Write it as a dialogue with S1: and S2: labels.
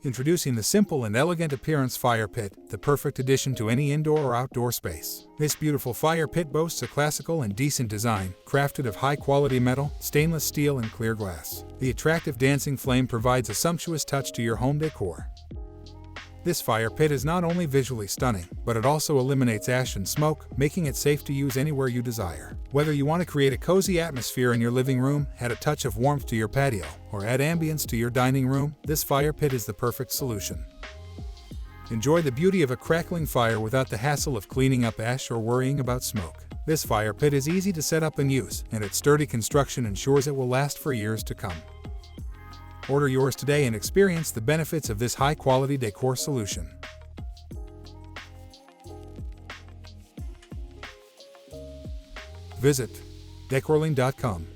S1: Introducing the simple and elegant appearance fire pit, the perfect addition to any indoor or outdoor space. This beautiful fire pit boasts a classical and decent design, crafted of high-quality metal, stainless steel, and clear glass. The attractive dancing flame provides a sumptuous touch to your home decor. This fire pit is not only visually stunning, but it also eliminates ash and smoke, making it safe to use anywhere you desire. Whether you want to create a cozy atmosphere in your living room, add a touch of warmth to your patio, or add ambience to your dining room, this fire pit is the perfect solution. Enjoy the beauty of a crackling fire without the hassle of cleaning up ash or worrying about smoke. This fire pit is easy to set up and use, and its sturdy construction ensures it will last for years to come. Order yours today and experience the benefits of this high-quality decor solution. Visit Decorling.com.